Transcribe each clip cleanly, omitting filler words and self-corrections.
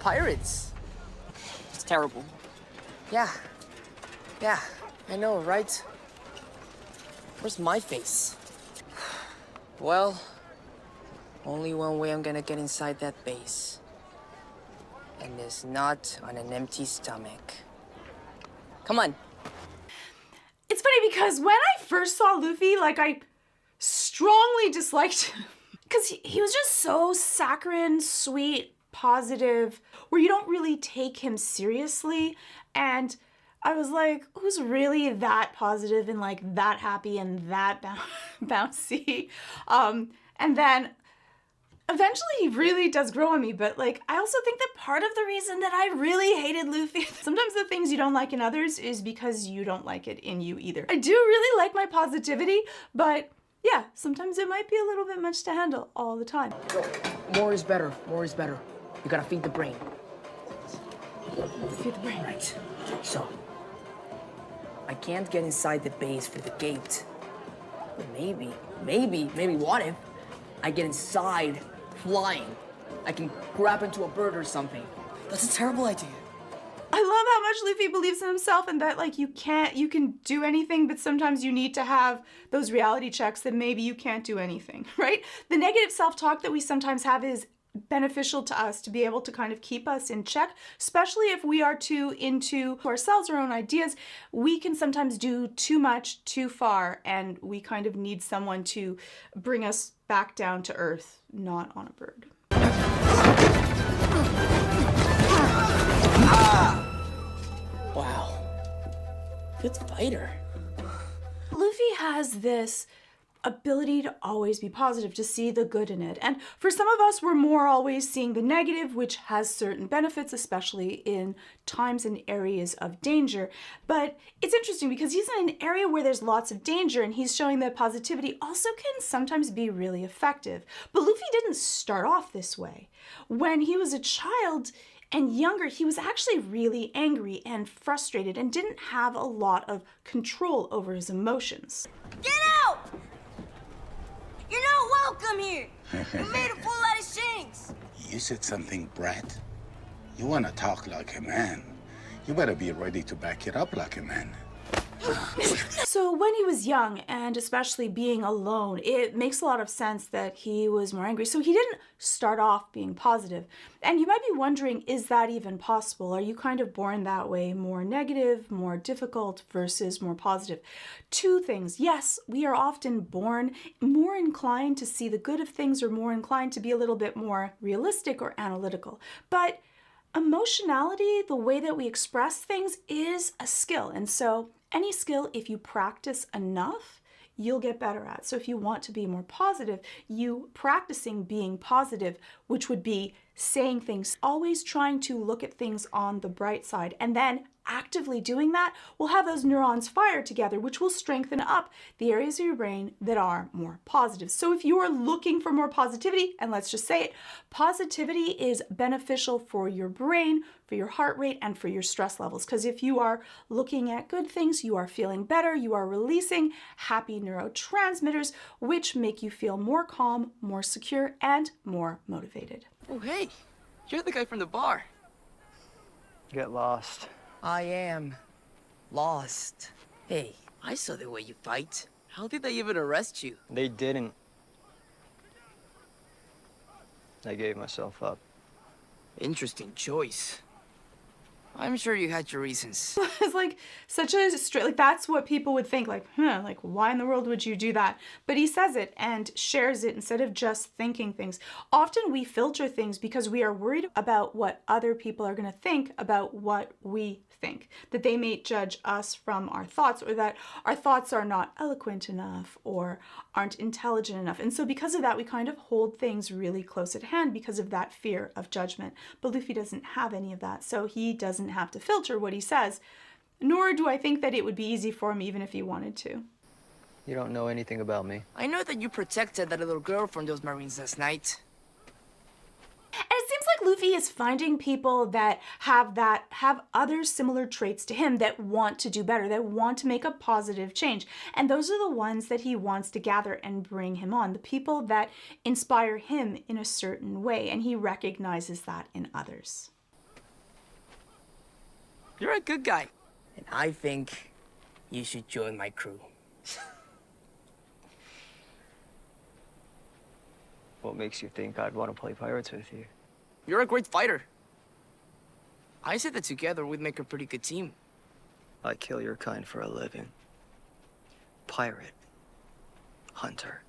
pirates. It's terrible. Yeah, I know, right? Where's my face? Well, only one way I'm gonna get inside that base. And it's not on an empty stomach. Come on. It's funny because when I first saw Luffy, like, I strongly disliked him. Because he was just so saccharine, sweet, positive, where you don't really take him seriously. And I was like, who's really that positive and like that happy and that bouncy? And then eventually he really does grow on me, but like, I also think that part of the reason that I really hated Luffy, sometimes the things you don't like in others is because you don't like it in you either. I do really like my positivity, but yeah, sometimes it might be a little bit much to handle all the time. More is better, more is better. You gotta feed the brain. Feed the brain. Right, so I can't get inside the base through the gate. But maybe, what if I get inside flying? I can grab into a bird or something. That's a terrible idea. I love how much Luffy believes in himself and that like you can do anything, but sometimes you need to have those reality checks that maybe you can't do anything, right? The negative self-talk that we sometimes have is beneficial to us to be able to kind of keep us in check, especially if we are too into ourselves, our own ideas. We can sometimes do too much, too far, and we kind of need someone to bring us back down to earth, not on a bird. Wow, good fighter. Luffy has this ability to always be positive, to see the good in it. And for some of us, we're more always seeing the negative, which has certain benefits, especially in times and areas of danger. But it's interesting because he's in an area where there's lots of danger and he's showing that positivity also can sometimes be really effective. But Luffy didn't start off this way. When he was a child and younger, he was actually really angry and frustrated and didn't have a lot of control over his emotions. Get out! You're not welcome here! You made a fool out of Shanks! You said something, brat. You wanna talk like a man. You better be ready to back it up like a man. So when he was young, and especially being alone, it makes a lot of sense that he was more angry. So he didn't start off being positive. And you might be wondering, is that even possible? Are you kind of born that way, more negative, more difficult versus more positive? Two things. Yes, we are often born more inclined to see the good of things or more inclined to be a little bit more realistic or analytical. But emotionality, the way that we express things, is a skill. And so any skill, if you practice enough, you'll get better at. So if you want to be more positive, you practicing being positive, which would be saying things, always trying to look at things on the bright side, and then actively doing that will have those neurons fire together, which will strengthen up the areas of your brain that are more positive. So if you are looking for more positivity, and let's just say it, positivity is beneficial for your brain, for your heart rate, and for your stress levels. Because if you are looking at good things, you are feeling better, you are releasing happy neurotransmitters, which make you feel more calm, more secure, and more motivated. Oh, hey, you're the guy from the bar. Get lost. I am lost. Hey, I saw the way you fight. How did they even arrest you? They didn't. I gave myself up. Interesting choice. I'm sure you had your reasons. It's like such a straight, like that's what people would think, like, like why in the world would you do that? But he says it and shares it instead of just thinking things. Often we filter things because we are worried about what other people are going to think about what we think, that they may judge us from our thoughts, or that our thoughts are not eloquent enough or aren't intelligent enough. And so because of that, we kind of hold things really close at hand because of that fear of judgment. But Luffy doesn't have any of that, so he doesn't have to filter what he says, nor do I think that it would be easy for him even if he wanted to. You don't know anything about me. I know that you protected that little girl from those Marines last night. And it seems like Luffy is finding people that have other similar traits to him, that want to do better, that want to make a positive change. And those are the ones that he wants to gather and bring him on, the people that inspire him in a certain way. And he recognizes that in others. You're a good guy. And I think you should join my crew. What makes you think I'd want to play pirates with you? You're a great fighter. I said that together we'd make a pretty good team. I kill your kind for a living. Pirate. Hunter.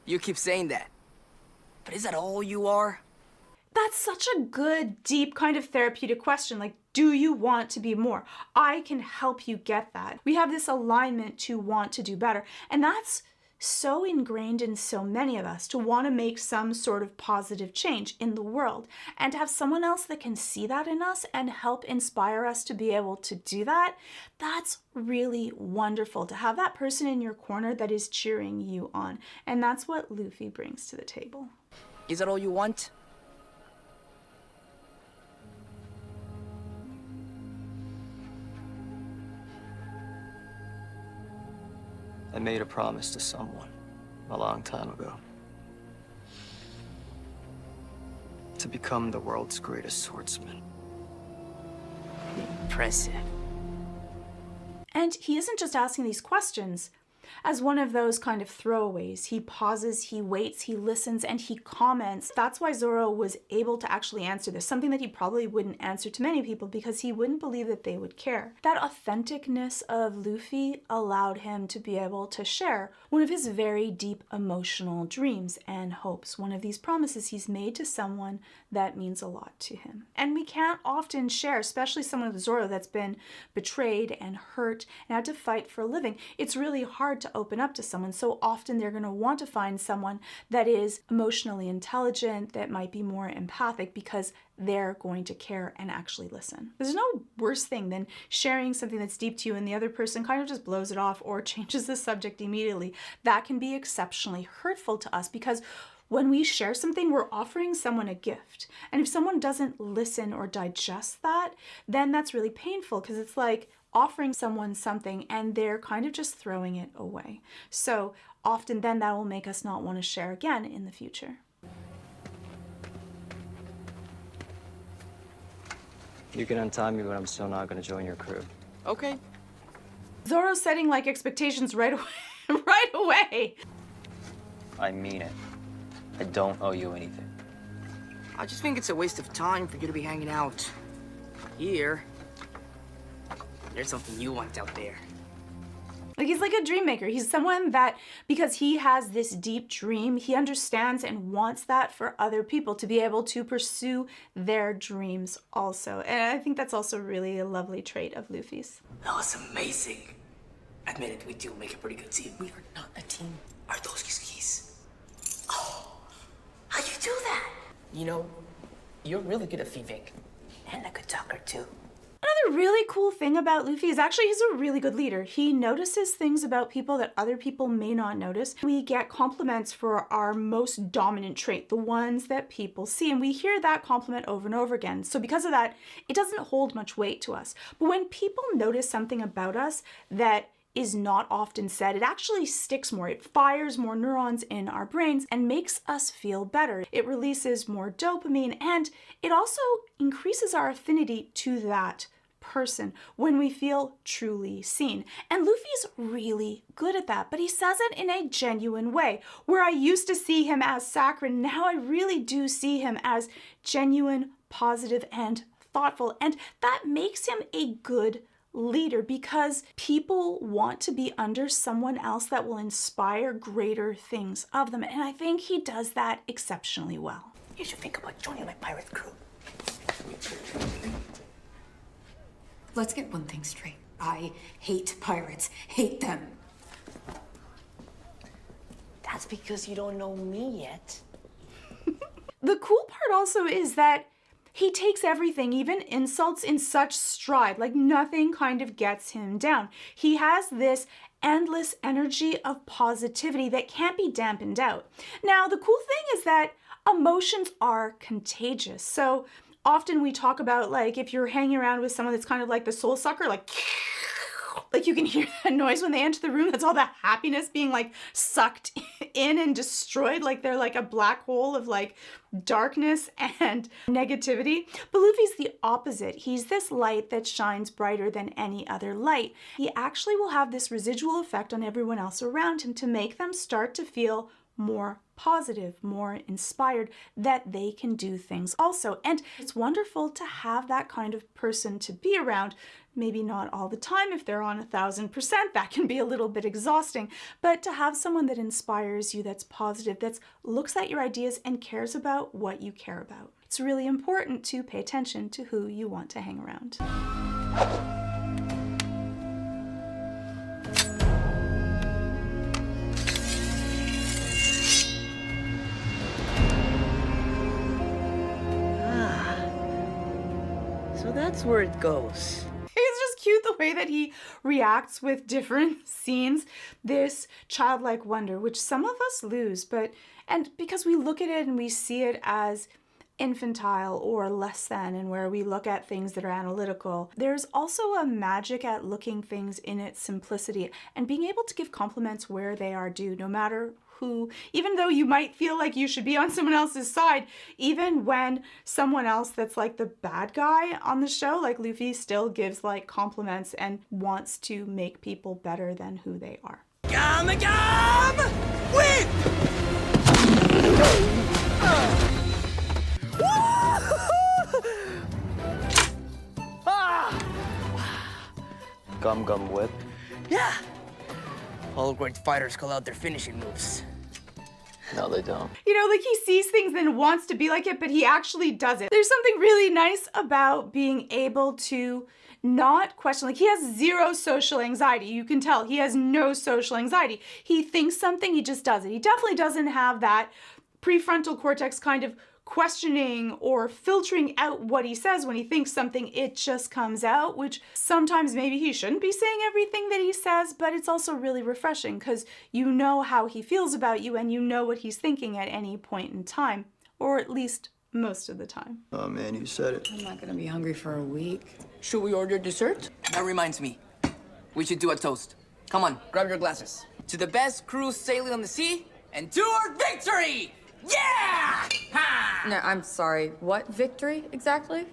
You keep saying that. But is that all you are? That's such a good, deep kind of therapeutic question. Like, do you want to be more? I can help you get that. We have this alignment to want to do better. And that's so ingrained in so many of us, to want to make some sort of positive change in the world, and to have someone else that can see that in us and help inspire us to be able to do that. That's really wonderful, to have that person in your corner that is cheering you on. And that's what Luffy brings to the table. Is that all you want? I made a promise to someone a long time ago. To become the world's greatest swordsman. Impressive. And he isn't just asking these questions as one of those kind of throwaways. He pauses, he waits, he listens, and he comments. That's why Zoro was able to actually answer this, something that he probably wouldn't answer to many people because he wouldn't believe that they would care. That authenticness of Luffy allowed him to be able to share one of his very deep emotional dreams and hopes, one of these promises he's made to someone that means a lot to him. And we can't often share, especially someone like Zoro that's been betrayed and hurt and had to fight for a living. It's really hard to open up to someone. So often they're going to want to find someone that is emotionally intelligent, that might be more empathic, because they're going to care and actually listen. There's no worse thing than sharing something that's deep to you and the other person kind of just blows it off or changes the subject immediately. That can be exceptionally hurtful to us, because when we share something, we're offering someone a gift. And if someone doesn't listen or digest that, then that's really painful, because it's like offering someone something and they're kind of just throwing it away. So often then that will make us not want to share again in the future. You can untie me, but I'm still not going to join your crew. Okay. Zoro's setting like expectations right away. Right away. I mean it. I don't owe you anything. I just think it's a waste of time for you to be hanging out here. There's something you want out there. Like, he's like a dream maker. He's someone that, because he has this deep dream, he understands and wants that for other people to be able to pursue their dreams also. And I think that's also really a lovely trait of Luffy's. That was amazing. Admit it, we do make a pretty good team. We are not a team. Are those his keys? Oh, how'd you do that? You know, you're really good at thieving. And a good talker, too. Another really cool thing about Luffy is actually he's a really good leader. He notices things about people that other people may not notice. We get compliments for our most dominant trait, the ones that people see, and we hear that compliment over and over again. So because of that, it doesn't hold much weight to us. But when people notice something about us that is not often said, it actually sticks more. It fires more neurons in our brains and makes us feel better. It releases more dopamine, and it also increases our affinity to that person when we feel truly seen. And Luffy's really good at that, but he says it in a genuine way. Where I used to see him as saccharine, now I really do see him as genuine, positive, and thoughtful. And that makes him a good leader, because people want to be under someone else that will inspire greater things of them. And I think he does that exceptionally well. You should think about joining my pirate crew. Let's get one thing straight. I hate pirates. Hate them. That's because you don't know me yet. The cool part also is that he takes everything, even insults, in such stride. Like, nothing kind of gets him down. He has this endless energy of positivity that can't be dampened out. Now, the cool thing is that emotions are contagious. So often we talk about, like, if you're hanging around with someone that's kind of like the soul sucker, like Like you can hear that noise when they enter the room. That's all the happiness being like sucked in and destroyed. Like they're like a black hole of like darkness and negativity. But Luffy's the opposite. He's this light that shines brighter than any other light. He actually will have this residual effect on everyone else around him to make them start to feel more positive, more inspired, that they can do things also. And it's wonderful to have that kind of person to be around. Maybe not all the time. If they're on 1000%, that can be a little bit exhausting. But to have someone that inspires you, that's positive, that looks at your ideas and cares about what you care about. It's really important to pay attention to who you want to hang around. So that's where it goes. It's just cute the way that he reacts with different scenes. This childlike wonder, which some of us lose, and because we look at it and we see it as infantile or less than, and where we look at things that are analytical, there's also a magic at looking things in its simplicity and being able to give compliments where they are due, no matter who, even though you might feel like you should be on someone else's side, even when someone else that's like the bad guy on the show, like Luffy, still gives like compliments and wants to make people better than who they are. Win! Gum Gum Whip. Yeah! All great fighters call out their finishing moves. No, they don't. You know, like he sees things and wants to be like it, but he actually does it. There's something really nice about being able to not question, like he has zero social anxiety. You can tell he has no social anxiety. He thinks something, he just does it. He definitely doesn't have that prefrontal cortex kind of questioning or filtering out what he says when he thinks something. It just comes out, which sometimes maybe he shouldn't be saying everything that he says, but it's also really refreshing because you know how he feels about you and you know what he's thinking at any point in time, or at least most of the time. Oh man, you said it. I'm not gonna be hungry for a week. Should we order dessert? That reminds me. We should do a toast. Come on, grab your glasses. To the best cruise sailing on the sea and to our victory! Yeah! Ha! No, I'm sorry. What victory exactly?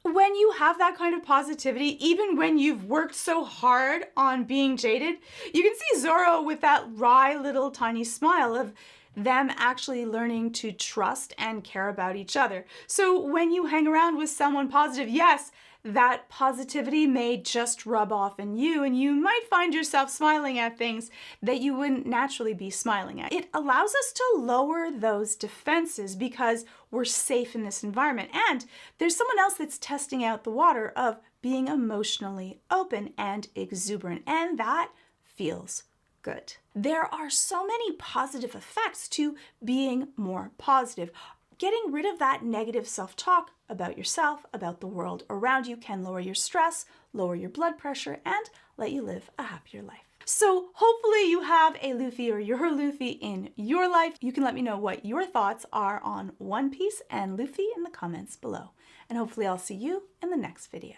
When you have that kind of positivity, even when you've worked so hard on being jaded, you can see Zoro with that wry little tiny smile of them actually learning to trust and care about each other. So when you hang around with someone positive, yes, that positivity may just rub off in you and you might find yourself smiling at things that you wouldn't naturally be smiling at. It allows us to lower those defenses because we're safe in this environment and there's someone else that's testing out the water of being emotionally open and exuberant, and that feels good. There are so many positive effects to being more positive. Getting rid of that negative self-talk about yourself, about the world around you, can lower your stress, lower your blood pressure, and let you live a happier life. So hopefully you have a Luffy or your Luffy in your life. You can let me know what your thoughts are on One Piece and Luffy in the comments below. And hopefully I'll see you in the next video.